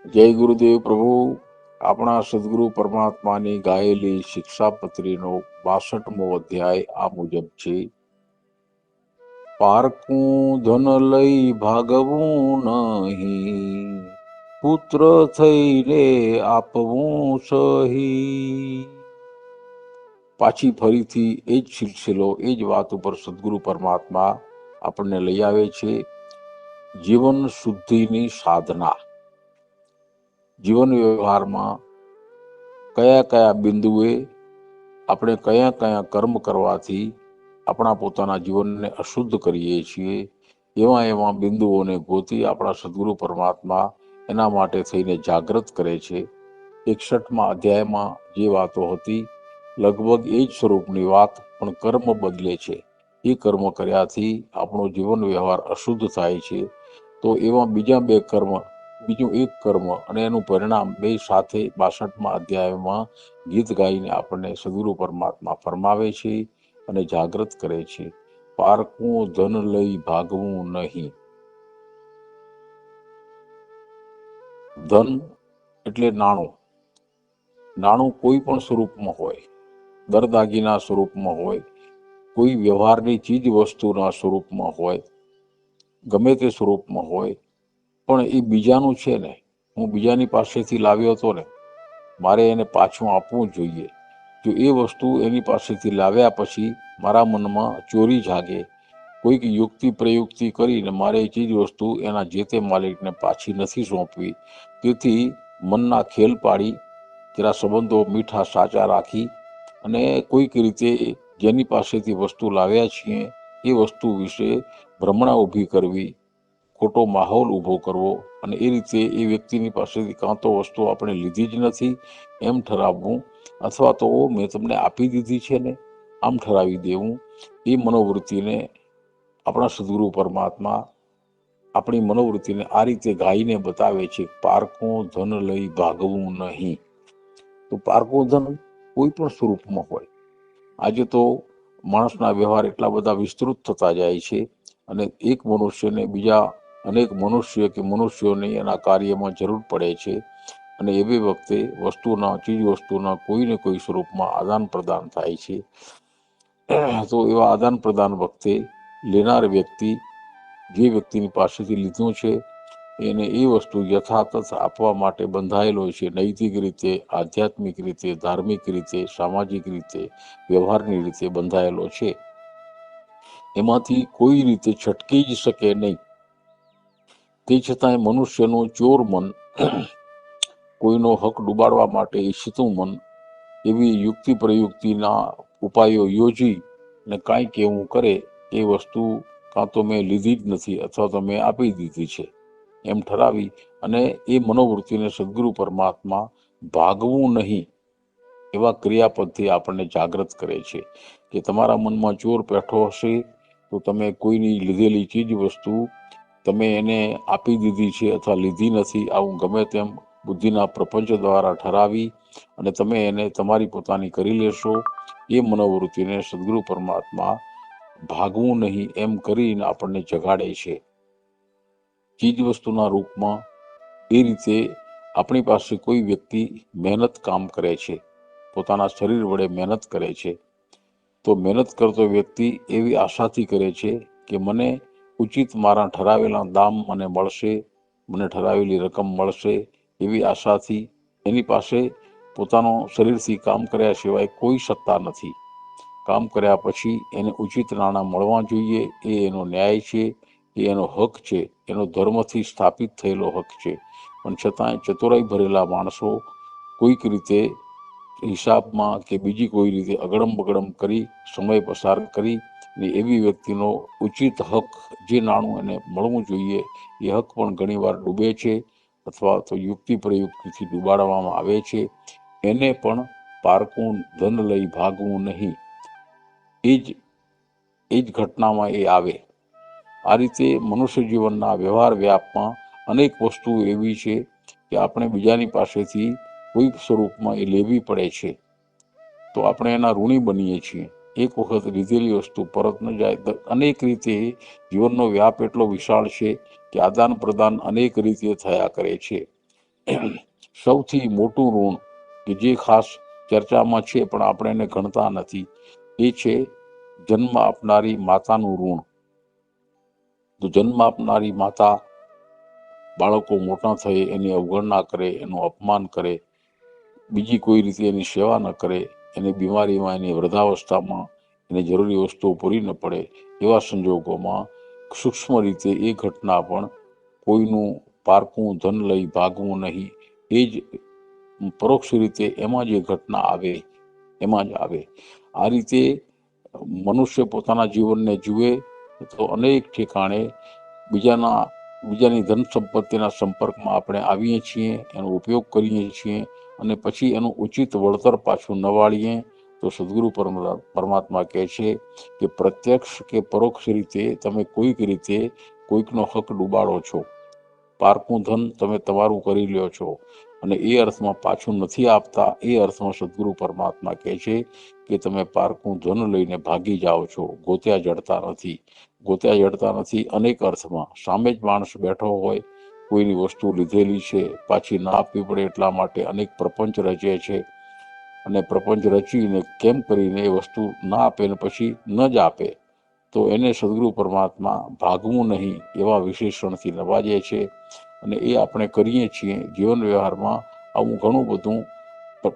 જય ગુરુદેવ પ્રભુ. આપણા સદગુરુ પરમાત્માની ગાયેલી શિક્ષાપત્રીનો 62મો અધ્યાય આ મુજબ છે. પારકું ધન લઈ ભાગવું નહીં, પુત્ર થઈને આપવું સહી. પાછી ફરીથી એ જ સિલસિલો, એ જ વાત ઉપર સદગુરુ પરમાત્મા આપણને લઈ આવે છે. જીવન શુદ્ધિની સાધના. જીવન વ્યવહારમાં કયા કયા બિંદુએ આપણે કયા કયા કર્મ કરવાથી આપણા પોતાના જીવનને અશુદ્ધ કરીએ છીએ, એવા બિંદુઓને ગોતી આપણા સદગુરુ પરમાત્મા એના માટે થઈને જાગૃત કરે છે. 61મા અધ્યાયમાં જે વાતો હતી લગભગ એ જ સ્વરૂપની વાત, પણ કર્મ બદલે છે. એ કર્મ કર્યાથી આપણો જીવન વ્યવહાર અશુદ્ધ થાય છે. તો એવા બીજું એક કર્મ અને એનું પરિણામ બે સાથે 62મા અધ્યાયમાં ગીત ગાઈને આપણને સદગુરુ પરમાત્મા ફરમાવે છે અને જાગૃત કરે છે. પારકું ધન લઈ ભાગવું નહીં. ધન એટલે નાણું. નાણું કોઈ પણ સ્વરૂપમાં હોય, દરદાગીના સ્વરૂપમાં હોય, કોઈ વ્યવહારની ચીજ વસ્તુના સ્વરૂપમાં હોય, ગમે તે સ્વરૂપમાં હોય, પણ એ બીજાનું છે ને. હું બીજાની પાસેથી લાવ્યો હતો ને, મારે એને પાછું આપવું જોઈએ. જો એ વસ્તુ એની પાસેથી લાવ્યા પછી મારા મનમાં ચોરી જાગે, કોઈક યુક્તિ પ્રયુક્તિ કરીને મારે એ ચીજ વસ્તુ એના જે તે માલિકને પાછી નથી સોંપવી. તેથી મનના ખેલ પાડી, જરા સંબંધો મીઠા સાચા રાખી અને કોઈક રીતે જેની પાસેથી વસ્તુ લાવ્યા છીએ એ વસ્તુ વિશે ભ્રમણા ઊભી કરવી, ખોટો માહોલ ઊભો કરવો અને એ રીતે એ વ્યક્તિની પાસેથી કાં તો વસ્તુ આપણે લીધી જ નથી એમ ઠરાવવું, અથવા તો મેં તમને આપી દીધી છે ને આમ ઠરાવી દેવું. એ મનોવૃત્તિને આપણા સદગુરુ પરમાત્મા આપણી મનોવૃત્તિને આ રીતે ગાઈને બતાવે છે. પારકું ધન લઈ ભાગવું નહીં. તો પારકું ધન કોઈ પણ સ્વરૂપમાં હોય. આજે તો માણસના વ્યવહાર એટલા બધા વિસ્તૃત થતા જાય છે અને એક મનુષ્યને બીજા અનેક મનુષ્ય કે મનુષ્યોની એના કાર્યમાં જરૂર પડે છે અને એવી વખતે ચીજ વસ્તુના કોઈ ને કોઈ સ્વરૂપમાં આદાન પ્રદાન થાય છે. તો એવા આદાન પ્રદાન વખતે લેનાર વ્યક્તિ જે વ્યક્તિની પાસેથી લીધું છે એને એ વસ્તુ યથાતથ આપવા માટે બંધાયેલો છે. નૈતિક રીતે, આધ્યાત્મિક રીતે, ધાર્મિક રીતે, સામાજિક રીતે, વ્યવહારની રીતે બંધાયેલો છે. એમાંથી કોઈ રીતે છટકી જ શકે નહીં. તે છતાંય મનુષ્યનું ચોર મન, કોઈનો હક ડુબાડવા માટે ઈચ્છતું મન, એવી યુક્તિ પ્રયુક્તિના ઉપાયો યોજી ને કાંઈક એવું કરે, એ વસ્તુ કાં તો મેં લીધી જ નથી અથવા તો મેં આપી દીધી છે એમ ઠરાવી અને એ મનોવૃત્તિને સદગુરુ પરમાત્મા ભાગવું નહીં એવા ક્રિયાપદથી આપણને જાગૃત કરે છે કે તમારા મનમાં ચોર બેઠો હશે તો તમે કોઈની લીધેલી ચીજ વસ્તુ તમે એને આપી દીધી છે અથવા લીધી નથી, આવું ગમે તેમ બુદ્ધિના પ્રપંચ દ્વારા ઠરાવી અને તમે એને તમારી પોતાની કરી લેશો. એ મનોવૃત્તિને સદગુરુ પરમાત્મા ભાગવું નહીં એમ કરીને આપણને જગાડે છે. ચીજ વસ્તુના રૂપમાં એ રીતે આપણી પાસે કોઈ વ્યક્તિ મહેનત કામ કરે છે, પોતાના શરીર વડે મહેનત કરે છે, તો મહેનત કરતો વ્યક્તિ એવી આશાથી કરે છે કે મને ઉચિત મારા ઠરાવેલા દામ મને મળશે, મને ઠરાવેલી રકમ મળશે, એવી આશાથી એની પાસે પોતાનો શરીરથી કામ કર્યા સિવાય કોઈ સત્તા નથી. કામ કર્યા પછી એને ઉચિત નાણાં મળવા જોઈએ, એ એનો ન્યાય છે, એ એનો હક છે, એનો ધર્મથી સ્થાપિત થયેલો હક છે. પણ છતાંય ચતુરાઈ ભરેલા માણસો કોઈક રીતે હિસાબમાં કે બીજી કોઈ રીતે અગડમ બગડમ કરી સમય પસાર કરી ને એવી વ્યક્તિનો ઉચિત હક, જે નાણું એને મળવું જોઈએ એ હક પણ ઘણીવાર ડૂબે છે અથવા તો યુક્તિ પ્રયુક્તિથી ડૂબાડવામાં આવે છે. એને પણ પારકું ધન લઈ ભાગવું નહીં, એ જ ઘટનામાં એ આવે. આ રીતે મનુષ્ય જીવનના વ્યવહાર વ્યાપમાં અનેક વસ્તુ એવી છે કે આપણે બીજાની પાસેથી કોઈક સ્વરૂપમાં એ લેવી પડે છે તો આપણે એના ઋણી બનીએ છીએ. એક વખત લીધેલી વસ્તુ પરત ન જાય. અનેક રીતે જીવનનો વ્યાપ એટલો વિશાળ છે કે આદાન પ્રદાન અનેક રીતે થયા કરે છે. સૌથી મોટું ઋણ કે જે ખાસ ચર્ચામાં છે પણ આપણે એને ગણતા નથી, એ છે જન્મ આપનારી માતાનું ઋણ. તો જન્મ આપનારી માતા બાળકો મોટા થઈ એની અવગણના કરે, એનું અપમાન કરે, બીજી કોઈ રીતે એની સેવા ન કરે, એની બીમારીમાં, એની વૃદ્ધાવસ્થામાં એને જરૂરી વસ્તુઓ પૂરી ન પડે, એવા સંજોગોમાં સૂક્ષ્મ રીતે એ ઘટના પણ કોઈનું પારકું ધન લઈ ભાગવું નહીં, એ જ પરોક્ષ રીતે એમાં જે ઘટના આવે એમાં જ આવે. આ રીતે મનુષ્ય પોતાના જીવનને જુએ તો અનેક ઠેકાણે બીજાની ધન સંપત્તિના સંપર્કમાં આપણે આવીએ છીએ, એનો ઉપયોગ કરીએ છીએ, અને પછી એનું ઉચિત વળતર પાછું ન વાળીએ તો સદગુરુ પરમાત્મા કહે છે કે પ્રત્યક્ષ કે પરોક્ષ રીતે તમે કોઈક રીતે કોઈકનો હક ડૂબાડો છો, પારકું ધન તમે તમારું કરી લ્યો છો, અને એ અર્થમાં પાછું નથી આપતા. એ અર્થમાં સદગુરુ પરમાત્મા કહે છે કે તમે પારકું ધન લઈને ભાગી જાઓ છો, ગોત્યા જડતા નથી. ગોત્યા જડતા નથી અનેક અર્થમાં. સામે જ માણસ બેઠો હોય, કોઈની વસ્તુ લીધેલી છે, પાછી ના આપવી પડે એટલા માટે અનેક પ્રપંચ રચે છે, અને પ્રપંચ રચીને કેમ કરીને એ વસ્તુ ના આપે ને પછી ન જ આપે, તો એને સદગુરુ પરમાત્મા ભાગવું નહીં એવા વિશેષણથી નવાજે છે. અને એ આપણે કરીએ છીએ જીવન વ્યવહારમાં. આવું ઘણું બધું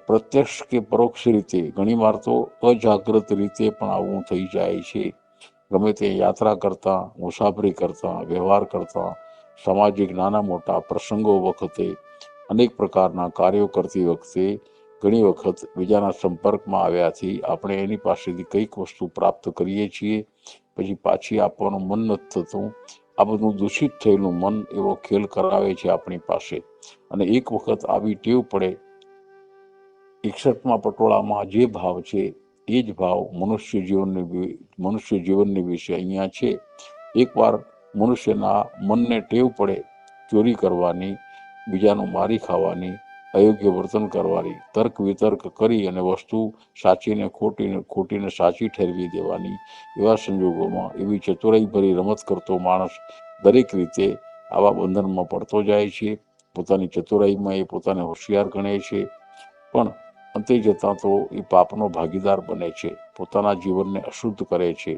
પ્રત્યક્ષ કે પરોક્ષ રીતે, ઘણી વાર તો અજાગ્રત રીતે પણ આવું થઈ જાય છે. ગમે તે યાત્રા કરતા, મુસાફરી કરતા, વ્યવહાર કરતા, સામાજિક નાના મોટા પ્રસંગો વખતે, અનેક પ્રકારના કાર્યો કરતી વખતે ઘણી વખત બીજાના સંપર્કમાં આવ્યાથી આપણે એની પાસેથી કંઈક વસ્તુ પ્રાપ્ત કરીએ છીએ, પછી પાછી આપવાનું મન નથી થતું. આ બધું દૂષિત થયેલું મન એવો ખેલ કરાવે છે આપણી પાસે. અને એક વખત આવી ટેવ પડે, 61મા પટોળામાં જે ભાવ છે એ જ ભાવ મનુષ્ય જીવનની વિશે અહીંયા છે. એકવાર મનુષ્યના મનને ટેવ પડે ચોરી કરવાની, બીજાનું મારી ખાવાની, અયોગ્ય વર્તન કરવાની, તર્ક વિતર્ક કરી અને વસ્તુ સાચીને ખોટીને સાચી ઠેરવી દેવાની, એવા સંજોગોમાં એવી ચતુરાઈ ભરી રમત કરતો માણસ દરેક રીતે આવા બંધનમાં પડતો જાય છે. પોતાની ચતુરાઈમાં એ પોતાને હોશિયાર ગણે છે, પણ અંતે જતાં તો એ પાપનો ભાગીદાર બને છે, પોતાના જીવનને અશુદ્ધ કરે છે.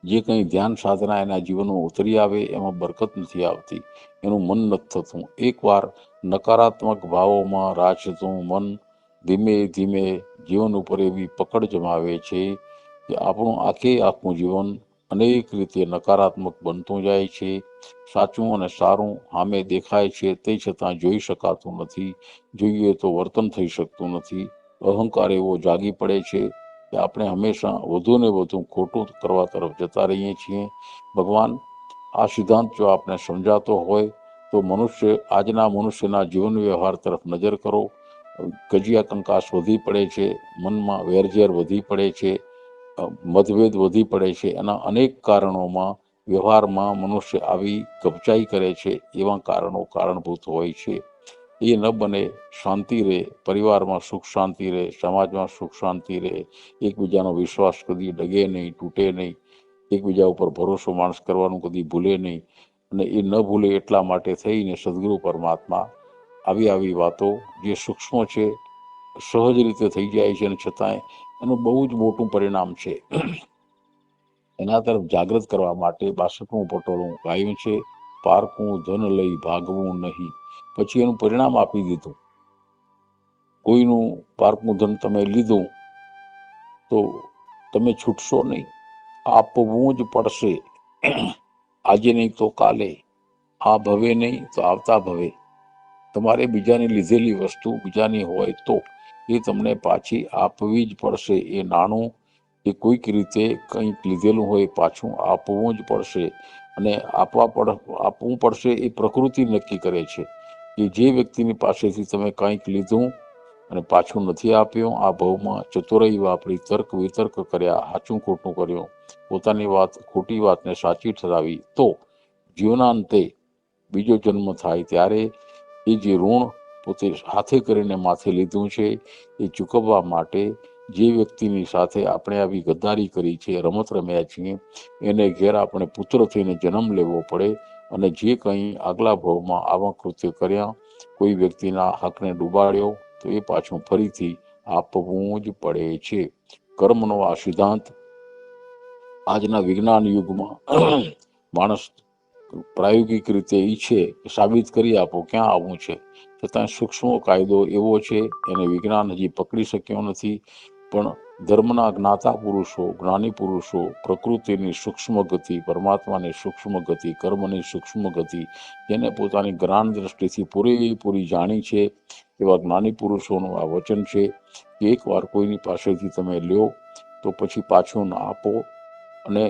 જે કંઈ ધ્યાન સાધના એના જીવનમાં ઉતરી આવે એમાં બરકત નથી આવતી, એનું મન નથી થતું. એકવાર નકારાત્મક ભાવોમાં રાચતું મન ધીમે ધીમે જીવન ઉપર એવી પકડ જમાવે છે કે આપણું આખું જીવન અનેક રીતે નકારાત્મક બનતું જાય છે. સાચું અને સારું સામે દેખાય છે, તે છતાં જોઈ શકાતું નથી, જોઈએ તો વર્તન થઈ શકતું નથી. અહંકાર એવો જાગી પડે છે કે આપણે હંમેશા વધુ ને વધુ ખોટું કરવા તરફ જતા રહીએ છીએ. ભગવાન આ સિદ્ધાંત જો આપણે સમજાતો હોય તો આજના મનુષ્યના જીવન વ્યવહાર તરફ નજર કરો. કજિયા કંકાસ વધી પડે છે, મનમાં વેરઝેર વધી પડે છે, મતભેદ વધી પડે છે. એના અનેક કારણોમાં વ્યવહારમાં મનુષ્ય આવી કબચાઈ કરે છે. એવા કારણભૂત હોય છે. એ ન બને, શાંતિ રહે, પરિવારમાં સુખ શાંતિ રહે, સમાજમાં સુખ શાંતિ રહે, એકબીજાનો વિશ્વાસ કદી ડગે નહીં, તૂટે નહીં, એકબીજા ઉપર ભરોસો માણસ કરવાનું કદી ભૂલે નહીં. અને એ ન ભૂલે એટલા માટે થઈને સદગુરુ પરમાત્મા આવી વાતો જે સૂક્ષ્મ છે, સહજ રીતે થઈ જાય છે, અને છતાંય એનું બહુ જ મોટું પરિણામ છે. એના તરફ જાગૃત કરવા માટે 62મું પટોળું ગાયું છે, પારકું ધન લઈ ભાગવું નહીં. પછી એનું પરિણામ આપી દીધું. કોઈનું પારકું ધન તમે લીધું તો તમે છૂટશો નહીં, આપવું જ પડશે. આજે નહીં તો કાલે, આ ભવે નહીં તો આવતા ભવે. તમારે બીજાની લીધેલી વસ્તુ બીજાની હોય તો એ તમને પાછી આપવી જ પડશે. એ નાણું એ કોઈક રીતે કંઈક લીધેલું હોય પાછું આપવું જ પડશે. અને આપવું પડશે એ પ્રકૃતિ નક્કી કરે છે કે જે વ્યક્તિની પાસેથી તમે કંઈક લીધું અને પાછું નથી આપ્યું, આ ભાવમાં ચતુરાઈ વાપરી, તર્ક વિતર્ક કર્યા, સાચું ખોટું કર્યું, પોતાની ખોટી વાતને સાચી ઠરાવી, તો જીવનાંતે બીજો જન્મ થાય ત્યારે એ જે ઋણ પોતે હાથે કરીને માથે લીધું છે એ ચૂકવવા માટે જે વ્યક્તિની સાથે આપણે આવી ગદ્દારી કરી છે, રમત રમ્યા છીએ, એને ઘેર આપણે પુત્ર થઈને જન્મ લેવો પડે. અને જે કંઈ આગલા ભાવમાં આવા કૃત્ય કર્યા કોઈ વ્યક્તિના હકને ડૂબાડ્યો તો એ પાછું ફરીથી આપવું જ પડે છે. કર્મનો આ સિદ્ધાંત આજના વિજ્ઞાન યુગમાં માણસ પ્રાયોગિક રીતે ઈચ્છે કે સાબિત કરી આપો ક્યાં આવવું છે, છતાં સૂક્ષ્મ કાયદો એવો છે એને વિજ્ઞાન હજી પકડી શક્યો નથી. પણ ધર્મના જ્ઞાતા પુરુષો, જ્ઞાની પુરુષો પ્રકૃતિની સૂક્ષ્મ ગતિ, પરમાત્માની સૂક્ષ્મ ગતિ, કર્મની સૂક્ષ્મ ગતિ જેને પોતાની જ્ઞાન દ્રષ્ટિથી પૂરેપૂરી જાણી છે એવા જ્ઞાની પુરુષોનું આ વચન છે કે એકવાર કોઈની પાસેથી તમે લ્યો તો પછી પાછું ના આપો અને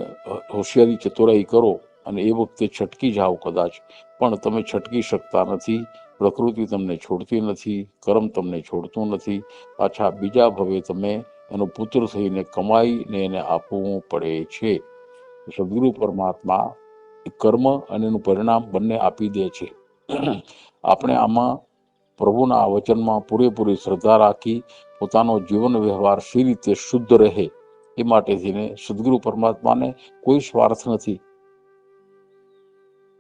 હોશિયારી ચતુરાઈ કરો અને એ વખતે છટકી જાઓ કદાચ, પણ તમે છટકી શકતા નથી. પ્રકૃતિ તમને છોડતી નથી, કર્મ તમને છોડતું નથી. પાછા બીજા ભવે તમે એનો પુત્ર થઈને કમાઈને એને આપવું પડે છે. સદગુરુ પરમાત્મા કર્મ અને એનું પરિણામ બંને આપી દે છે. આપણે આમાં પ્રભુના વચનમાં પૂરેપૂરી શ્રદ્ધા રાખી પોતાનો જીવન વ્યવહાર સી રીતે શુદ્ધ રહે એ માટે થઈને સદગુરુ પરમાત્માને કોઈ સ્વાર્થ નથી.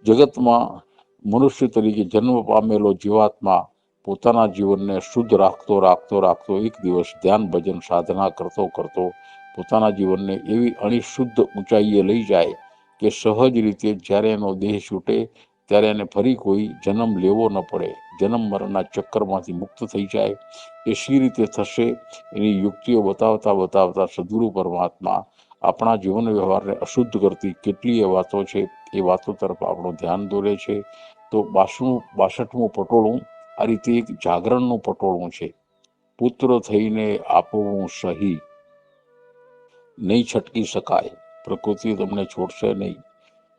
જગતમાં મનુષ્ય તરીકે જન્મ પામેલો જીવાત્મા પોતાના જીવનને શુદ્ધ રાખતો રાખતો રાખતો એક દિવસ ધ્યાન ભજન સાધના કરતો કરતો પોતાના જીવનને એવી અણિશુદ્ધ ઊંચાઈએ લઈ જાય કે સહજ રીતે જ્યારે એનો દેહ છૂટે ત્યારે એને ફરી કોઈ જન્મ લેવો ન પડે, જન્મ મરણના ચક્કરમાંથી મુક્ત થઈ જાય. એ શી રીતે થશે એની યુક્તિઓ બતાવતા બતાવતા સદગુરુ પરમાત્મા આપણા જીવન વ્યવહારને અશુદ્ધ કરતી કેટલીય વાતો છે એ વાતો તરફ આપણું ધ્યાન દોરે છે. તો 62મું પટોળું આ રીતે એક જાગરણનું પટોળું છે. પુત્ર થઈને આપવું સહી, નહીં છટકી શકાય, પ્રકૃતિ તમને છોડશે નહીં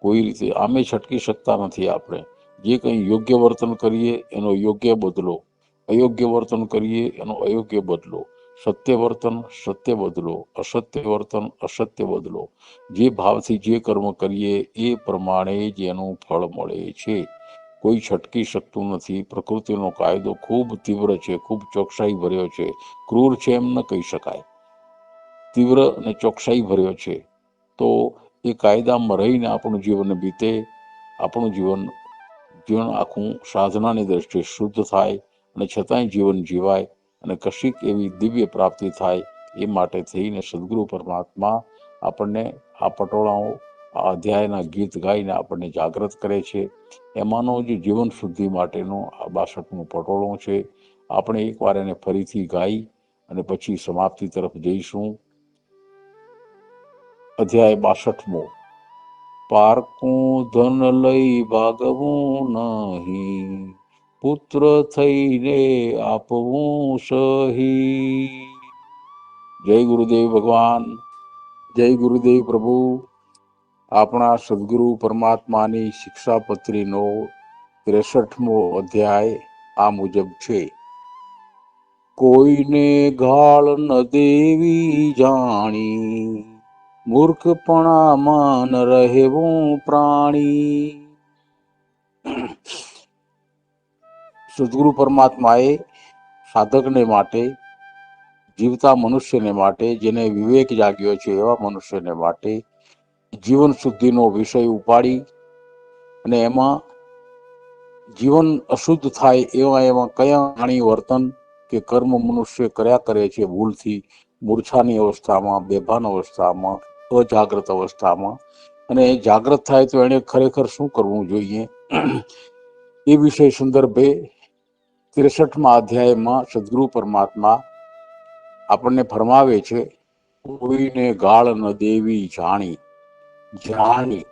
કોઈ રીતે. આમે છટકી શકતા નથી આપણે. જે કંઈ યોગ્ય વર્તન કરીએ એનો યોગ્ય બદલો, અયોગ્ય વર્તન કરીએ એનો અયોગ્ય બદલો, સત્ય વર્તન સત્ય બદલો, અસત્ય વર્તન અસત્ય બદલો. જે ભાવથી જે કર્મ કરીએ એ પ્રમાણે જ એનું ફળ મળે છે. કોઈ છટકી શકતું નથી. પ્રકૃતિનો કાયદો ખૂબ તીવ્ર છે, ખૂબ ચોકસાઈ ભર્યો છે. ક્રૂર છે એમ ન કહી શકાય, તીવ્ર અને ચોકસાઈ ભર્યો છે. તો એ કાયદામાં રહીને આપણું જીવન બીતે, આપણું જીવન આખું સાધનાની દ્રષ્ટિએ શુદ્ધ થાય અને છતાંય જીવન જીવાય અને કશીક એવી દિવ્ય પ્રાપ્તિ થાય. એ માટે થઈને સદગુરુ પરમાત્મા આપણને આ પટોળાઓ, આ અધ્યાયના ગીત ગાઈને આપણને જાગૃત કરે છે. એમાંનો જ જીવન શુદ્ધિ માટેનો આ 62મું પટોળું છે. આપણે એકવાર એને ફરીથી ગાઈ અને પછી સમાપ્તિ તરફ જઈશું. અધ્યાય 62મો. પારકું ધન લઈ ભાગવું નહીં, પુત્ર થઈને આપવું સહી. જય ગુરુદેવ ભગવાન, જય ગુરુદેવ પ્રભુ. આપણા સદગુરુ પરમાત્માની શિક્ષાપત્રીનો 63મો અધ્યાય આ મુજબ છે. કોઈને ગાળ ન દેવી જાણી, મૂર્ખપણામાં ન રહેવું પ્રાણી. સદગુરુ પરમાત્માએ સાધકને માટે, જીવતા મનુષ્યને માટે, જેને વિવેક જાગ્યો છે એવા મનુષ્યને માટે જીવન શુદ્ધિનો વિષય ઉપાડી અને એમાં જીવન અશુદ્ધ થાય એવા કયા પ્રાણી વર્તન કે કર્મ મનુષ્ય કર્યા કરે છે ભૂલથી, મૂર્છાની અવસ્થામાં, બેભાન અવસ્થામાં, અજાગ્રત અવસ્થામાં. અને જાગ્રત થાય તો એને ખરેખર શું કરવું જોઈએ એ વિષય સંદર્ભે 63મા અધ્યાયમાં સદગુરુ પરમાત્મા આપણને ફરમાવે છે. કોઈને ગાળ ન દેવી જાણી. જાણી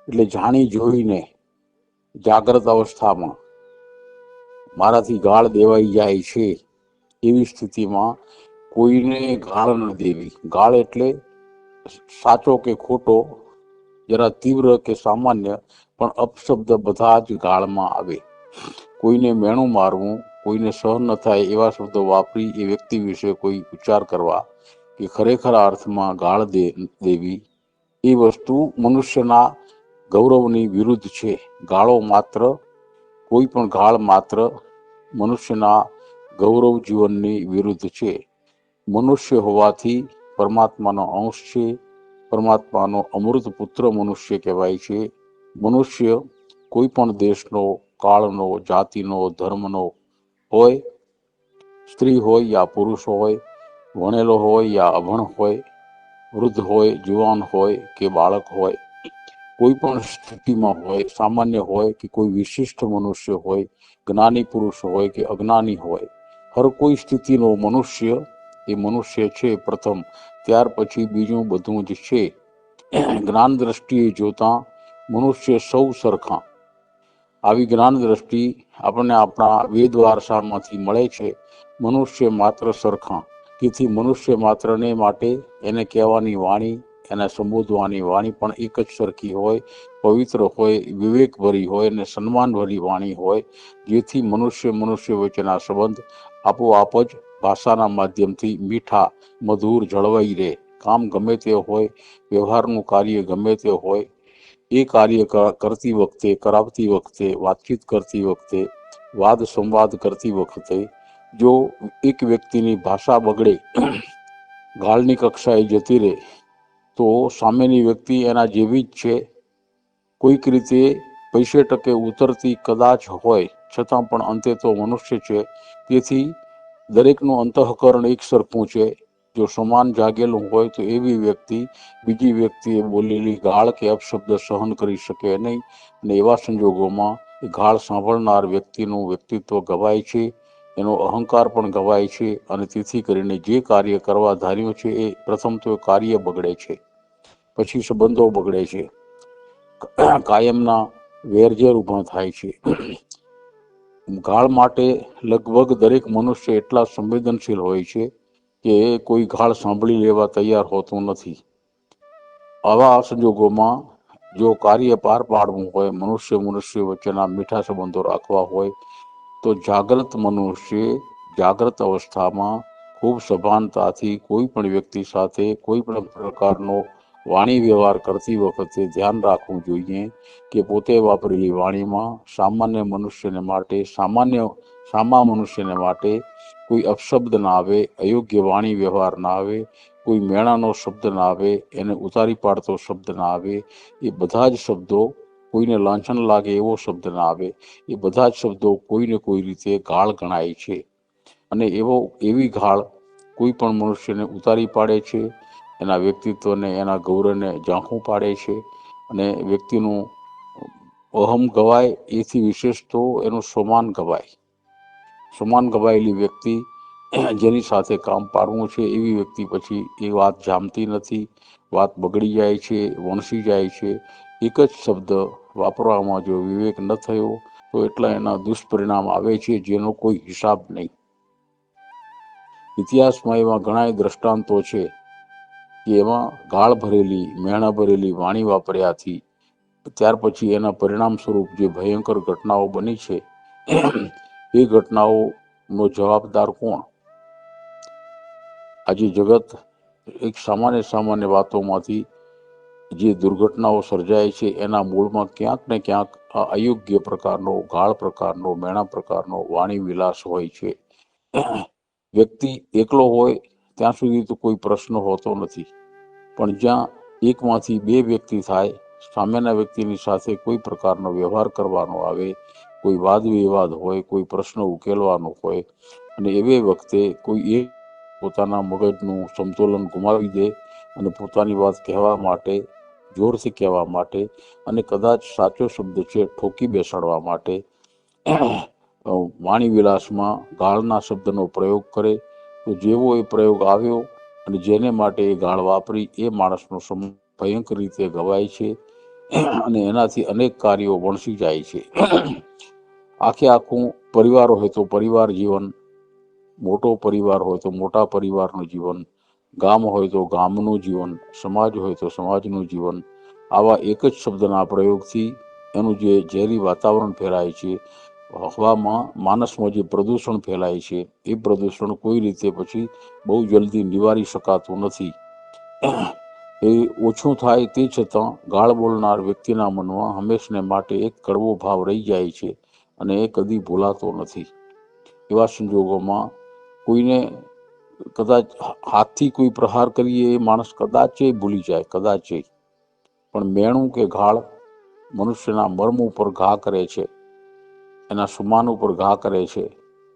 એટલે જાણી જોઈને જાગ્રત અવસ્થામાં મારાથી ગાળ દેવાઈ જાય છે એવી સ્થિતિમાં કોઈને ગાળ ન દેવી. ગાળ એટલે સાચો કે ખોટો, જરા તીવ્ર કે સામાન્ય, પણ અપશબ્દ બધા જ ગાળમાં આવે. કોઈને મેણું મારવું, કોઈને સહન ન થાય એવા શબ્દો વાપરી એ વ્યક્તિ વિશે કોઈ ઉચ્ચાર કરવા કે ખરેખર અર્થમાં ગાળ દેવી, એ વસ્તુ મનુષ્યના ગૌરવની વિરુદ્ધ છે. ગાળો માત્ર, કોઈ પણ ગાળ માત્ર મનુષ્યના ગૌરવ જીવનની વિરુદ્ધ છે. મનુષ્ય હોવાથી પરમાત્માનો અંશ છે, પરમાત્માનો અમૃત પુત્ર મનુષ્ય કહેવાય છે. મનુષ્ય કોઈ પણ દેશનો, કાળનો, જાતિનો, ધર્મનો હોય, સ્ત્રી હોય યા પુરુષ હોય, ભણેલો હોય યા અભણ હોય, વૃદ્ધ હોય, જુવાન હોય કે બાળક હોય, કોઈ પણ સ્થિતિમાં હોય, સામાન્ય હોય કે કોઈ વિશિષ્ટ મનુષ્ય હોય, જ્ઞાની પુરુષ હોય કે અજ્ઞાની હોય, હર કોઈ સ્થિતિનો મનુષ્ય એ મનુષ્ય છે પ્રથમ, ત્યાર પછી બીજું બધું જ છે. જ્ઞાન દ્રષ્ટિએ જોતા મનુષ્ય સૌ સરખા. આવી જ્ઞાન દ્રષ્ટિ આપણને આપણા વેદ વારસામાંથી મળે છે. મનુષ્ય માત્ર સરખા. તેથી મનુષ્ય માત્રને માટે એને કહેવાની વાણી, એને સંબોધવાની વાણી પણ એક જ સરખી હોય, પવિત્ર હોય, વિવેકભરી હોય અને સન્માનભરી વાણી હોય, જેથી મનુષ્ય વચ્ચેના સંબંધ આપોઆપ જ ભાષાના માધ્યમથી મીઠા, મધુર જળવાઈ રહે. કામ ગમે તે હોય, વ્યવહારનું કાર્ય ગમે તે હોય, એ કાર્ય કરતી વખતે, કરાવતી વખતે, વાતચીત કરતી વખતે, વાદ સંવાદ કરતી વખતે જો એક વ્યક્તિની ભાષા બગડે, ગાળની કક્ષાએ જતી રહે, તો સામેની વ્યક્તિ એના જેવી જ છે, કોઈક રીતે પૈસે ટકે ઉતરતી કદાચ હોય, છતાં પણ અંતે તો મનુષ્ય છે. તેથી દરેકનું અંતઃકરણ એક સરખું છે. જો સમાન જાગેલું હોય તો એવી વ્યક્તિ બીજી વ્યક્તિએ બોલેલી ગાળ કે અપશબ્દ સહન કરી શકે નહીં, અને એવા સંજોગોમાં એ ગાળ સાંભળનાર વ્યક્તિનું વ્યક્તિત્વ ગવાય છે, એનો અહંકાર પણ ગવાય છે, અને તેથી કરીને જે કાર્ય કરવા ધાર્યું છે એ પ્રથમ તો કાર્ય બગડે છે, પછી સંબંધો બગડે છે, કાયમના વેરઝેર ઊભા થાય છે. ગાળ માટે લગભગ દરેક મનુષ્ય એટલા સંવેદનશીલ હોય છે કે કોઈ ગાળ સાંભળી લેવા તૈયાર હોતું નથી. આવા સંજોગોમાં જો કાર્ય પાર પાડવું હોય, મનુષ્ય વચ્ચેના મીઠા સંબંધો રાખવા હોય, તો જાગૃત મનુષ્ય જાગૃત અવસ્થામાં ખૂબ સભાનતાથી કોઈ પણ વ્યક્તિ સાથે કોઈ પણ પ્રકારનો વાણી વ્યવહાર કરતી વખતે ધ્યાન રાખવું જોઈએ કે પોતે વાપરેલી વાણીમાં સામાન્ય મનુષ્યને માટે કોઈ અપશબ્દ ના આવે, અયોગ્ય વાણી વ્યવહાર ના આવે, કોઈ મેણાનો શબ્દ ના આવે, એને ઉતારી પાડતો શબ્દ ના આવે, એ બધા જ શબ્દો કોઈને લાંછન લાગે એવો શબ્દ ના આવે, એ બધા જ શબ્દો કોઈને કોઈ રીતે ગાળ ગણાય છે. અને એવી ગાળ કોઈ પણ મનુષ્યને ઉતારી પાડે છે, એના વ્યક્તિત્વને, એના ગૌરવને ઝાંખું પાડે છે, અને વ્યક્તિનું અહમ ગવાય, એથી વિશેષ તો એનું સ્વમાન ગવાય. સ્વમાન ગવાયેલી વ્યક્તિ જેની સાથે કામ પાડવું છે, એવી વ્યક્તિ પછી એ વાત જામતી નથી, વાત બગડી જાય છે, વણસી જાય છે. એક જ શબ્દ વાપરવામાં જો વિવેક ન થયો તો એટલા એના દુષ્પરિણામ આવે છે, જેનો કોઈ હિસાબ નહીં. ઇતિહાસમાં એવા ઘણા દ્રષ્ટાંતો છે કે એમાં ગાળ ભરેલી, મેણા ભરેલી વાણી વાપર્યાથી ત્યાર પછી એના પરિણામ સ્વરૂપ જે ભયંકર ઘટનાઓ બની છે, એ ઘટનાઓનો જવાબદાર કોણ? આજે જગત એક સામાન્ય વાતોમાંથી જે દુર્ઘટનાઓ સર્જાય છે, એના મૂળમાં ક્યાંક ને ક્યાંક અયોગ્ય પ્રકારનો, ગાળ પ્રકારનો, મેણા પ્રકારનો વાણી વિલાસ હોય છે. વ્યક્તિ એકલો હોય ત્યાં સુધી તો કોઈ પ્રશ્ન હોતો નથી, પણ જ્યાં એકમાંથી બે વ્યક્તિ થાય, સામેના વ્યક્તિની સાથે કોઈ પ્રકારનો વ્યવહાર કરવાનો આવે, કોઈ વાદ વિવાદ હોય, કોઈ પ્રશ્ન ઉકેલવાનો હોય, અને એવે વખતે કોઈ એક પોતાના મગજનું સમતોલન ગુમાવી દે અને પોતાની વાત કહેવા માટે, જોરથી કહેવા માટે, અને કદાચ સાચો શબ્દ છે ઠોકી બેસાડવા માટે વાણી વિલાસમાં ગાળના શબ્દનો પ્રયોગ કરે, તો જેવો એ પ્રયોગ આવ્યો અને જેને માટે એ ગાળ વાપરી, એ માણસનો સમય ભયંકર રીતે ગવાય છે, અને એનાથી અનેક કાર્યો વણસી જાય છે. આખું પરિવાર હોય તો પરિવાર જીવન, મોટો પરિવાર હોય તો મોટા પરિવારનું જીવન, ગામ હોય તો ગામનું જીવન, સમાજ હોય તો સમાજનું જીવન, આવા એક જ શબ્દના પ્રયોગથી એનું જે ઝેરી વાતાવરણ ફેલાય છે, હવામાં, માનસમાં જે પ્રદૂષણ ફેલાય છે, એ પ્રદૂષણ કોઈ રીતે પછી બહુ જલ્દી નિવારી શકાતું નથી. એ ઓછું થાય તે છતાં ગાળ બોલનાર વ્યક્તિના મનમાં હંમેશને માટે એક કડવો ભાવ રહી જાય છે, અને એ કદી ભૂલાતો નથી. એવા સંજોગોમાં કોઈને કદાચ હાથથી કોઈ પ્રહાર કરીએ, એ માણસ કદાચ ભૂલી જાય, કદાચ, પણ મેણું કે ગાળ મનુષ્યના મર્મ ઉપર ઘા કરે છે. એના સમાન ઉપર ઘા કરે છે.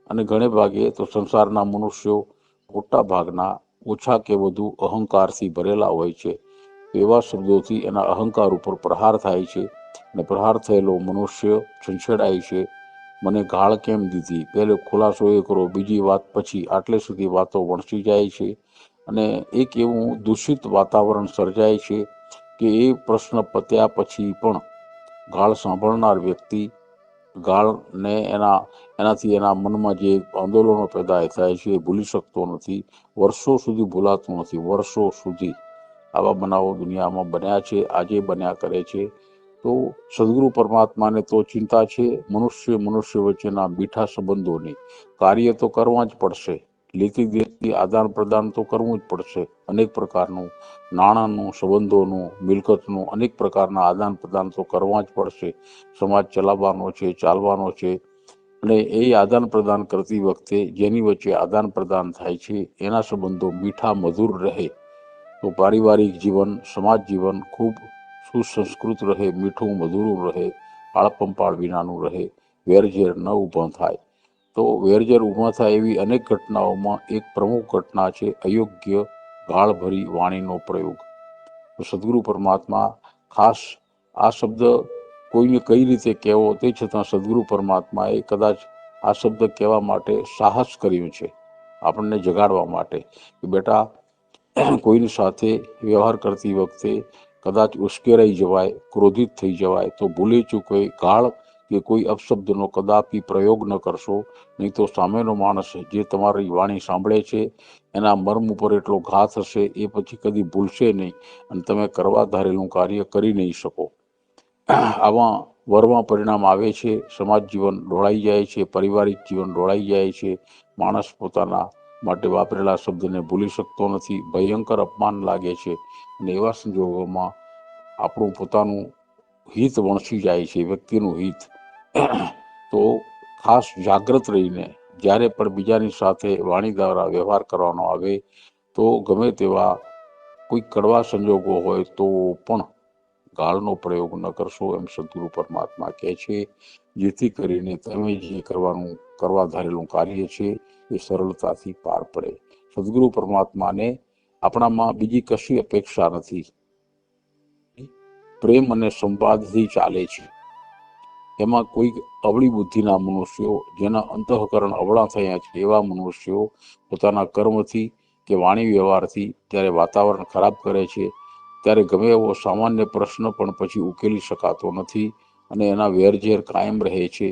અને ઘણે ભાગે તો સંસારના મનુષ્યો મોટા ભાગના ઓછા કે વધુ અહંકારથી ભરેલા હોય છે. એવા શબ્દોથી એના અહંકાર ઉપર પ્રહાર થાય છે અને પ્રહાર થયેલો મનુષ્ય છંછેડાય છે. મને ગાળ કેમ દીધી, પહેલો ખુલાસો એ કરો, બીજી વાત પછી, આટલે સુધી વાતો વણસી જાય છે અને એક એવું દૂષિત વાતાવરણ સર્જાય છે કે એ પ્રશ્ન પત્યા પછી પણ ગાળ સાંભળનાર વ્યક્તિ ગાળને એનાથી એના મનમાં જે આંદોલનો પેદા થાય છે એ ભૂલી શકતો નથી. વર્ષો સુધી ભૂલાતું નથી. વર્ષો સુધી આવા બનાવો દુનિયામાં બન્યા છે, આજે બન્યા કરે છે. તો સદગુરુ પરમાત્માને તો ચિંતા છે મનુષ્ય વચ્ચેના મીઠા સંબંધોની. કાર્ય તો કરવા જ પડશે, લેતી દેતી આદાન પ્રદાન તો કરવું જ પડશે. અનેક પ્રકારનું નાણાંનું, સંબંધોનું, મિલકતનું અનેક પ્રકારના આદાન પ્રદાન તો કરવા જ પડશે. સમાજ ચલાવવાનો છે, ચાલવાનો છે. અને એ આદાન પ્રદાન કરતી વખતે જેની વચ્ચે આદાન પ્રદાન થાય છે એના સંબંધો મીઠા મધુર રહે તો પારિવારિક જીવન, સમાજ જીવન ખૂબ સુસંસ્કૃત રહે, મીઠું મધુરું રહે, પાળપંપાળ વિનાનું રહે, વેરઝેર ન ઊભા થાય. તો વેરઝેર ઊભા થાય એવી અનેક ઘટનાઓમાં એક પ્રમુખ ઘટના છે અયોગ્ય ગાળભરી વાણીનો પ્રયોગ. તો સદગુરુ પરમાત્મા ખાસ આ શબ્દ કોઈને કઈ રીતે કહેવો તે છતાં સદગુરુ પરમાત્માએ કદાચ આ શબ્દ કહેવા માટે સાહસ કર્યું છે, આપણને જગાડવા માટે કે બેટા કોઈની સાથે વ્યવહાર કરતી વખતે કદાચ ઉશ્કેરાઈ જવાય, ક્રોધિત થઈ જવાય તો ભૂલે ચૂકે ગાળ કે કોઈ અપશબ્દનો કદાપી પ્રયોગ ન કરશો, નહીં તો સામેનો માણસ જે તમારી વાણી સાંભળે છે એના મર્મ ઉપર એટલો ઘા થશે એ પછી કદી ભૂલશે નહીં અને તમે કરવા ધારેલું કાર્ય કરી નહીં શકો. આવા વરમાં પરિણામ આવે છે. સમાજ જીવન ઢોળાઈ જાય છે, પારિવારિક જીવન ઢોળાઈ જાય છે. માણસ પોતાના માટે વાપરેલા શબ્દને ભૂલી શકતો નથી. ભયંકર અપમાન લાગે છે અને એવા સંજોગોમાં આપણું પોતાનું હિત વણસી જાય છે, વ્યક્તિનું હિત. તો ખાસ જાગૃત રહીને જ્યારે પણ બીજાની સાથે વાણી દ્વારા વ્યવહાર કરવાનો આવે તો ગમે તેવા કોઈ કડવા સંજોગો હોય તો પણ ગાળનો પ્રયોગ ન કરશો એમ સદગુરુ પરમાત્મા કહે છે, જેથી કરીને તમે જે કરવા ધારેલું કાર્ય છે એ સરળતાથી પાર પડે. સદગુરુ પરમાત્માને આપણામાં બીજી કશી અપેક્ષા નથી. પ્રેમ અને સંવાદથી ચાલે છે. એમાં કોઈ અવળી બુદ્ધિના મનુષ્યો, જેના અંતઃકરણ અવળા થયા છે એવા મનુષ્યો પોતાના કર્મથી કે વાણી વ્યવહારથી જ્યારે વાતાવરણ ખરાબ કરે છે ત્યારે ગમે એવો સામાન્ય પ્રશ્ન પણ પછી ઉકેલી શકાતો નથી અને એના વેરઝેર કાયમ રહે છે.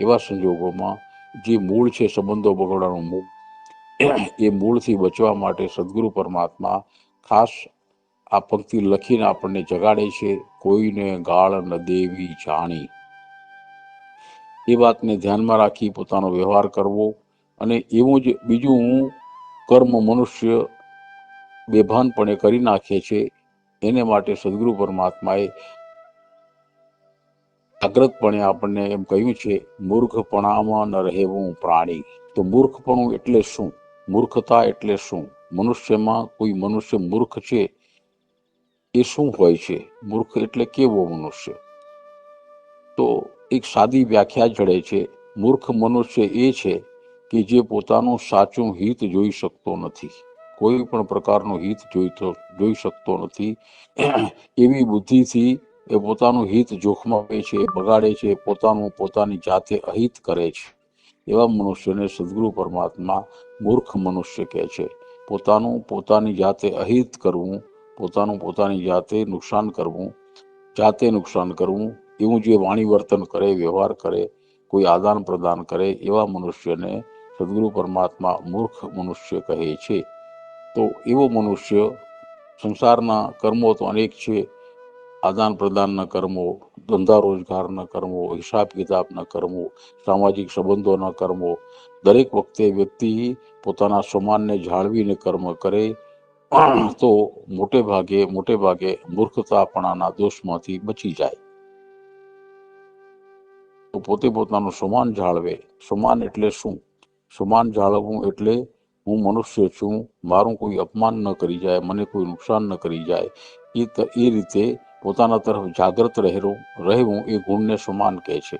એવા સંજોગોમાં જે મૂળ છે સંબંધો બગડવાનું મૂળ, એ મૂળથી બચવા માટે સદગુરુ પરમાત્મા ખાસ આ પંક્તિ લખીને આપણને જગાડે છે, કોઈને ગાળ ન દેવી જાણી. એ વાતને ધ્યાનમાં રાખી પોતાનો વ્યવહાર કરવો. અને એવું જ બીજું કર્મ મનુષ્ય બેભાનપણે કરી નાખે છે એને માટે સદગુરુ પરમાત્માએ જાગ્રતપણે આપણને એમ કહ્યું છે, મૂર્ખપણામાં ન રહેવું પ્રાણી. તો મૂર્ખપણું એટલે શું? મૂર્ખતા એટલે શું? મનુષ્યમાં કોઈ મનુષ્ય મૂર્ખ છે એ શું હોય છે? મૂર્ખ એટલે કેવો મનુષ્ય? તો એક સાદી વ્યાખ્યા જડે છે. મૂર્ખ મનુષ્ય એ છે કે જે પોતાનું સાચું હિત જોઈ શકતો નથી, કોઈ પણ પ્રકારનું હિત જોઈ શકતો નથી. એવી બુદ્ધિથી એ પોતાનું હિત જોખમાવે છે, બગાડે છે, પોતાની જાતે અહિત કરે છે. એવા મનુષ્યને સદગુરુ પરમાત્મા મૂર્ખ મનુષ્ય કહે છે. પોતાની જાતે અહિત કરવું, પોતાની જાતે નુકસાન કરવું, એવું જે વાણી વર્તન કરે, વ્યવહાર કરે, કોઈ આદાન પ્રદાન કરે એવા મનુષ્યને સદગુરુ પરમાત્મા મૂર્ખ મનુષ્ય કહે છે. તો એવો મનુષ્ય, સંસારના કર્મો તો અનેક છે, આદાન પ્રદાનના કર્મો, ધંધા રોજગારના કર્મો, હિસાબ કિતાબના કર્મો, સામાજિક સંબંધોના કર્મો, દરેક વખતે વ્યક્તિ પોતાના સમાનને જાળવીને કર્મ કરે તો મોટે ભાગે મૂર્ખતાપણાના દોષમાંથી બચી જાય. તો પોતે પોતાનું સમાન જાળવે. સમાન એટલે શું? સમાન જાળવવું એટલે હું મનુષ્ય છું, મારું કોઈ અપમાન ન કરી જાય, મને કોઈ નુકસાન ન કરી જાય, એ રીતે પોતાના તરફ જાગૃત રહેવું એ ગુણને સમાન કહે છે.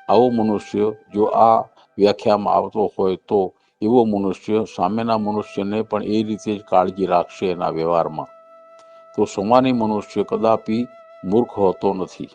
આવો મનુષ્ય જો આ વ્યાખ્યામાં આવતો હોય તો એવો મનુષ્ય સામેના મનુષ્યને પણ એ રીતે જ કાળજી રાખશે એના વ્યવહારમાં. તો સમાની મનુષ્ય કદાપી મૂર્ખ હોતો નથી.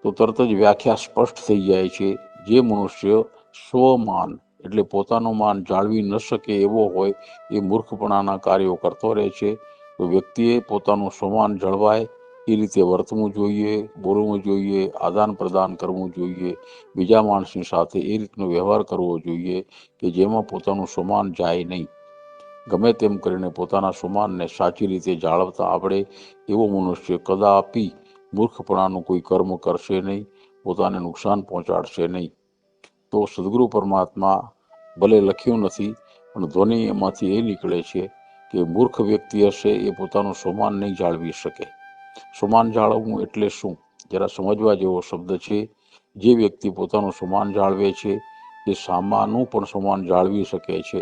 તો તરત જ વ્યાખ્યા સ્પષ્ટ થઈ જાય છે. જે મનુષ્ય સ્વમાન એટલે પોતાનું માન જાળવી ન શકે એવો હોય એ મૂર્ખપણાના કાર્યો કરતો રહે છે. તો વ્યક્તિએ પોતાનું સ્વમાન જળવાય એ રીતે વર્તવું જોઈએ, બોલવું જોઈએ, આદાન પ્રદાન કરવું જોઈએ, બીજા માણસની સાથે એ રીતનો વ્યવહાર કરવો જોઈએ કે જેમાં પોતાનું સ્વમાન જાય નહીં. ગમે તેમ કરીને પોતાના સ્વમાનને સાચી રીતે જાળવતા આવડે એવો મનુષ્ય કદાપી મૂર્ખપણાનું કોઈ કર્મ કરશે નહીં, પોતાને નુકસાન પહોંચાડશે નહીં. તો સદગુરુ પરમાત્મા ભલે લખ્યું નથી પણ ધ્વનિ એમાંથી એ નીકળે છે કે મૂર્ખ વ્યક્તિ હશે એ પોતાનું સ્વમાન નહીં જાળવી શકે. સ્વમાન જાળવવું એટલે શું? જરા સમજવા જેવો શબ્દ છે. જે વ્યક્તિ પોતાનું સ્વમાન જાળવે છે એ સામાનું પણ સ્વમાન જાળવી શકે છે.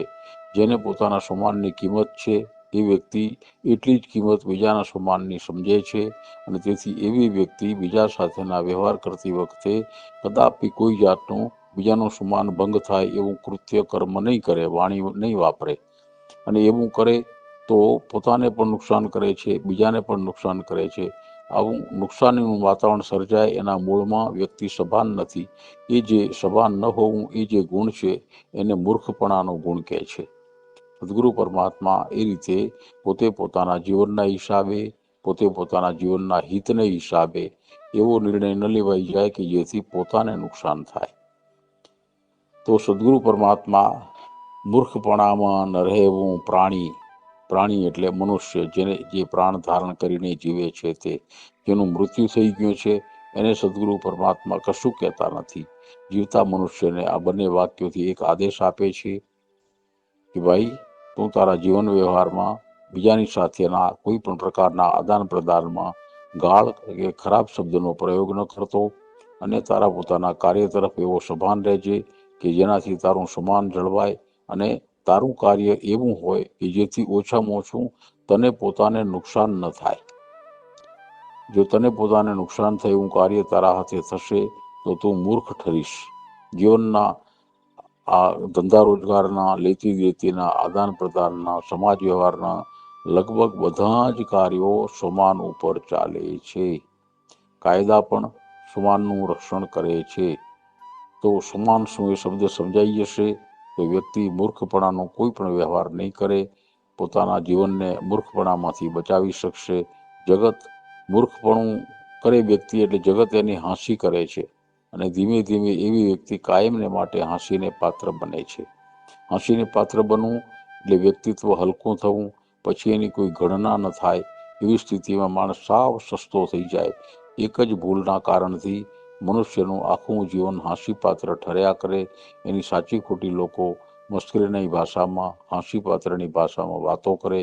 જેને પોતાના સ્વમાનની કિંમત છે એ વ્યક્તિ એટલી જ કિંમત બીજાના સ્વમાનની સમજે છે અને તેથી એવી વ્યક્તિ બીજા સાથેના વ્યવહાર કરતી વખતે કદાપી કોઈ જાતનું બીજાનું સ્વમાન ભંગ થાય એવું કૃત્ય કર્મ નહીં કરે, વાણી નહીં વાપરે. અને એવું કરે તો પોતાને પણ નુકસાન કરે છે, બીજાને પણ નુકસાન કરે છે. આવું નુકસાનીનું વાતાવરણ સર્જાય એના મૂળમાં વ્યક્તિ સભાન નથી. એ જે સભાન ન હોવું એ જે ગુણ છે એને મૂર્ખપણાનો ગુણ કહે છે. સદગુરુ પરમાત્મા એ રીતે પોતે પોતાના જીવનના હિસાબે, પોતે પોતાના જીવનના હિતને હિસાબે એવો નિર્ણય ન લેવાઈ જાય કે જેથી પોતાને નુકસાન થાય. તો સદગુરુ પરમાત્મા મૂર્ખપણામાં ન રહેવું પ્રાણી એટલે મનુષ્ય, જે પ્રાણ ધારણ કરીને જીવે છે, તે જેનું મૃત્યુ થઈ ગયું છે એને સદગુરુ પરમાત્મા કશું કહેતા નથી. જીવતા મનુષ્યને આ બંને વાક્યોથી એક આદેશ આપે છે કે ભાઈ તું તારા જીવન વ્યવહારમાં બીજાની સાથેના કોઈ પણ પ્રકારના આદાન પ્રદાનમાં ગાળ કે ખરાબ શબ્દનો પ્રયોગ ન કરતો અને તારા પોતાના કાર્ય તરફ એવો સભાન રહેજે કે જેનાથી તારું સમાન જળવાય અને તારું કાર્ય એવું હોય કે જેથી ઓછામાં ઓછું તને પોતાને નુકસાન ન થાય. જો તને પોતાને નુકસાન થાય એવું કાર્ય તારા હાથે થશે તો તું મૂર્ખ ઠરીશ. જીવનના આ ધંધા રોજગારના, લેતી દેતીના, આદાન પ્રદાનના, સમાજ વ્યવહારના લગભગ બધા જ કાર્યો સમાન ઉપર ચાલે છે. કાયદા પણ સમાનનું રક્ષણ કરે છે. તો સમાન શું એ શબ્દ સમજાઈ જશે તો વ્યક્તિ મૂર્ખપણાનો કોઈ પણ વ્યવહાર નહીં કરે, પોતાના જીવનને મૂર્ખપણામાંથી બચાવી શકશે. જગત મૂર્ખપણું કરે વ્યક્તિ એટલે જગત એની હાંસી કરે છે અને ધીમે ધીમે એવી વ્યક્તિ કાયમને માટે હાંસીને પાત્ર બને છે. હાંસીને પાત્ર બનવું એટલે વ્યક્તિત્વ હલકું થવું, પછી એની કોઈ ગણના ન થાય એવી સ્થિતિમાં માણસ સાવ સસ્તો થઈ જાય. એક જ ભૂલના કારણથી મનુષ્યનું આખું જીવન હાંસી પાત્ર ઠર્યા કરે. એની સાચી ખોટી લોકો મસ્કરીની ભાષામાં, હાંસી પાત્રની ભાષામાં વાતો કરે.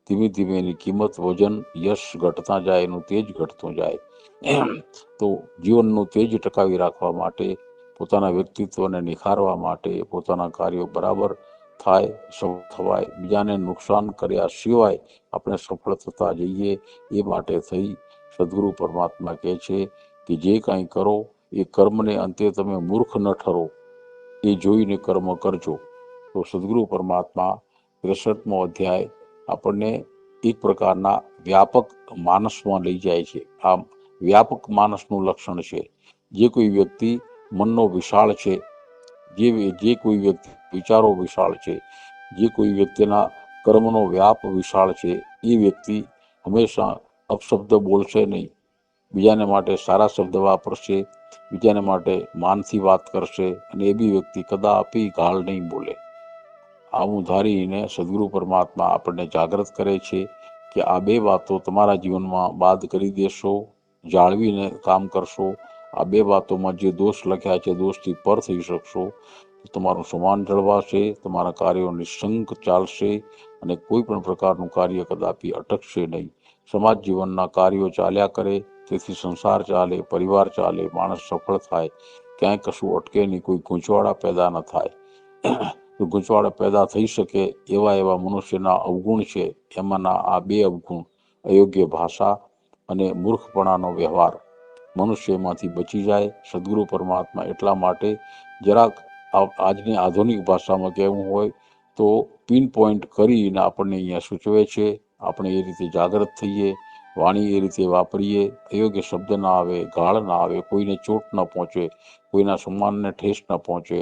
ધીમે ધીમે એની કિંમત, વજન, યશ ઘટતા જાય, એનું તેજ ઘટતું જાય. તો જીવનનું તેજ ટકાવી રાખવા માટે, પોતાના વ્યક્તિત્વને નિખારવા માટે, પોતાના કાર્યો બરાબર થાય, સફળ થવાય, બીજાને નુકસાન કર્યા સિવાય આપણે સફળ થતા જઈએ એ માટે થઈ સદગુરુ પરમાત્મા કહે છે કે જે કાંઈ કરો એ કર્મને અંતે તમે મૂર્ખ ન ઠરો એ જોઈને કર્મ કરજો. તો સદગુરુ પરમાત્મા 63મો અધ્યાય આપણને એક પ્રકારના વ્યાપક માનસમાં લઈ જાય છે. આ વ્યાપક માનસનું લક્ષણ છે. જે કોઈ વ્યક્તિ મનનો વિશાળ છે, જે કોઈ વ્યક્તિ વિચારો વિશાળ છે, જે કોઈ વ્યક્તિના કર્મનો વ્યાપ વિશાળ છે, એ વ્યક્તિ હંમેશા અપશબ્દ બોલશે નહીં. બીજાને માટે સારા શબ્દ વાપરશે, બીજાને માટે માનથી વાત કરશે અને એ બી વ્યક્તિ કદાપી ગાળ નહીં બોલે. આવું ધારીને સદગુરુ પરમાત્મા આપણને જાગૃત કરે છે કે આ બે વાતો તમારા જીવનમાં બાદ કરી દેશો, જાળવીને કામ કરશો. આ બે વાતોમાં જે દોષ લખ્યા છે, દોષથી પર થઈ શકશો તો તમારું સમાન જળવાશે, તમારા કાર્યો નિશંક ચાલશે અને કોઈ પણ પ્રકારનું કાર્ય કદાપી અટકશે નહીં. સમાજ જીવનના કાર્યો ચાલ્યા કરે, તેથી સંસાર ચાલે, પરિવાર ચાલે, માણસ સફળ થાય, ક્યાંય કશું અટકે નહીં, કોઈ ગૂંચવાડા પેદા ન થાય. ગૂંચવાડા પેદા થઈ શકે એવા મનુષ્યના અવગુણ છે. એમાંના આ બે અવગુણ, અયોગ્ય ભાષા અને મૂર્ખપણાનો વ્યવહાર મનુષ્યમાંથી બચી જાય. સદગુરુ પરમાત્મા એટલા માટે જરાક આજની આધુનિક ભાષામાં કહેવું હોય તો પિન પોઈન્ટ કરીને આપણને અહીંયા સૂચવે છે. આપણે એ રીતે જાગૃત થઈએ, વાણી એ રીતે વાપરીએ, અયોગ્ય શબ્દ ના આવે, ગાળ ના આવે, કોઈને ચોટ ન પહોંચે, કોઈના સન્માનને ઠેસ ન પહોંચે,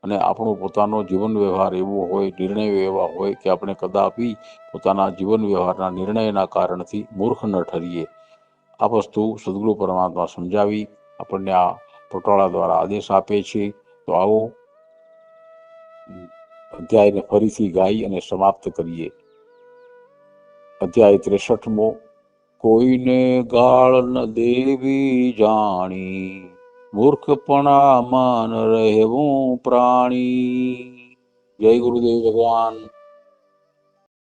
અને આપણો પોતાનો જીવન વ્યવહાર એવો હોય, નિર્ણયો એવા હોય કે આપણે કદાપી પોતાના જીવન વ્યવહારના નિર્ણયના કારણથી મૂર્ખ ન ઠરીએ. આ વસ્તુ સદગુરુ પરમાત્મા સમજાવી આપણને આ પટોળા દ્વારા આદેશ આપે છે. તો આવો અધ્યાયને ફરીથી ગાઈ અને સમાપ્ત કરીએ. અધ્યાય 63મો. કોઈને ગાળ ન દેવી જાણી, મૂર્ખપણા માન રહેવું પ્રાણી. જય ગુરુદેવ ભગવાન.